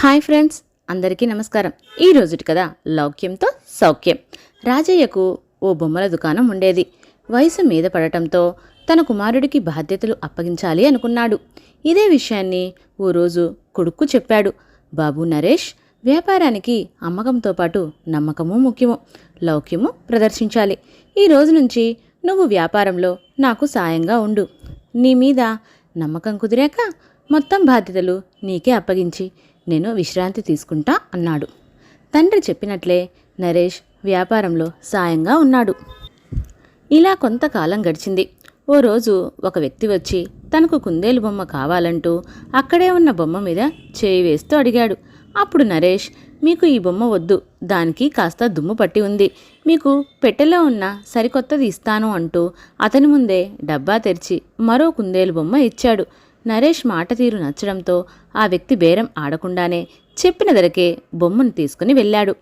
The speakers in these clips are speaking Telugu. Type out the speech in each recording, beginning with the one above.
హాయ్ ఫ్రెండ్స్, అందరికీ నమస్కారం. ఈ రోజుటి కదా లౌక్యంతో సౌఖ్యం. రాజయ్యకు ఓ బొమ్మల దుకాణం ఉండేది. వయసు మీద పడటంతో తన కుమారుడికి బాధ్యతలు అప్పగించాలి అనుకున్నాడు. ఇదే విషయాన్ని ఓ రోజు కొడుక్కు చెప్పాడు. బాబు నరేష్, వ్యాపారానికి అమ్మకంతో పాటు నమ్మకము ముఖ్యము, లౌక్యము ప్రదర్శించాలి. ఈ రోజు నుంచి నువ్వు వ్యాపారంలో నాకు సాయంగా ఉండు. నీ మీద నమ్మకం కుదిరాక మొత్తం బాధ్యతలు నీకే అప్పగించి నేను విశ్రాంతి తీసుకుంటా అన్నాడు. తండ్రి చెప్పినట్లే నరేష్ వ్యాపారంలో సాయంగా ఉన్నాడు. ఇలా కొంతకాలం గడిచింది. ఓ రోజు ఒక వ్యక్తి వచ్చి తనకు కుందేలు బొమ్మ కావాలంటూ అక్కడే ఉన్న బొమ్మ మీద చేయి వేస్తూ అడిగాడు. అప్పుడు నరేష్, మీకు ఈ బొమ్మ వద్దు, దానికి కాస్త దుమ్ము పట్టి ఉంది, మీకు పెట్టెలో ఉన్న సరికొత్తది ఇస్తాను అంటూ అతని ముందే డబ్బా తెరిచి మరో కుందేలు బొమ్మ ఇచ్చాడు. నరేష్ మాట తీరు నచ్చడంతో ఆ వ్యక్తి బేరం ఆడకుండానే చెప్పిన ధరకే బొమ్మను తీసుకుని వెళ్ళాడు.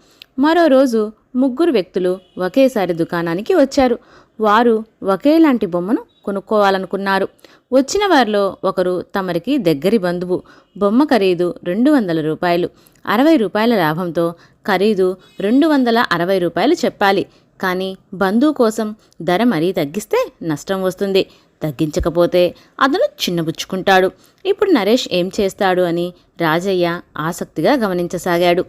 మరో రోజు ముగ్గురు వ్యక్తులు ఒకేసారి దుకాణానికి వచ్చారు. వారు ఒకేలాంటి బొమ్మను కొనుక్కోవాలనుకున్నారు. వచ్చిన వారిలో ఒకరు తమరికి దగ్గరి బంధువు. బొమ్మ ఖరీదు 200 రూపాయలు. 60 రూపాయల లాభంతో ఖరీదు 260 రూపాయలు చెప్పాలి. కానీ బంధువు కోసం ధర మరీ తగ్గిస్తే నష్టం వస్తుంది, తగ్గించకపోతే అతను చిన్నబుచ్చుకుంటాడు. ఇప్పుడు నరేష్ ఏం చేస్తాడు అని రాజయ్య ఆసక్తిగా గమనించసాగాడు.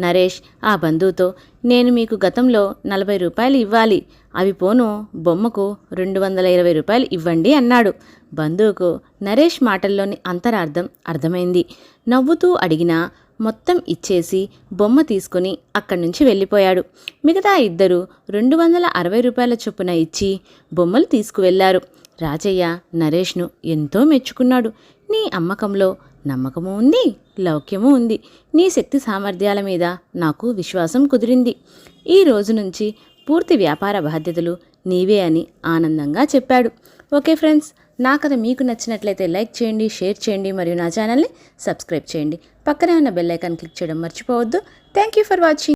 నరేష్ ఆ బంధువుతో, నేను మీకు గతంలో 40 రూపాయలు ఇవ్వాలి, అవి పోను బొమ్మకు 220 రూపాయలు ఇవ్వండి అన్నాడు. బంధువుకు నరేష్ మాటల్లోని అంతరార్థం అర్థమైంది. నవ్వుతూ అడిగినా మొత్తం ఇచ్చేసి బొమ్మ తీసుకుని అక్కడి నుంచి వెళ్ళిపోయాడు. మిగతా ఇద్దరు 260 రూపాయల చొప్పున ఇచ్చి బొమ్మలు తీసుకువెళ్లారు. రాజయ్య నరేష్ను ఎంతో మెచ్చుకున్నాడు. నీ అమ్మకంలో నమ్మకము ఉంది, లౌక్యము ఉంది. నీ శక్తి సామర్థ్యాల మీద నాకు విశ్వాసం కుదిరింది. ఈ రోజు నుంచి పూర్తి వ్యాపార బాధ్యతలు నీవే అని ఆనందంగా చెప్పాడు. ఓకే ఫ్రెండ్స్, నా కథ మీకు నచ్చినట్లయితే లైక్ చేయండి, షేర్ చేయండి మరియు నా ఛానల్ని సబ్స్క్రైబ్ చేయండి. పక్కనే ఉన్న బెల్ ఐకాన్ క్లిక్ చేయడం మర్చిపోవద్దు. Thank you for watching.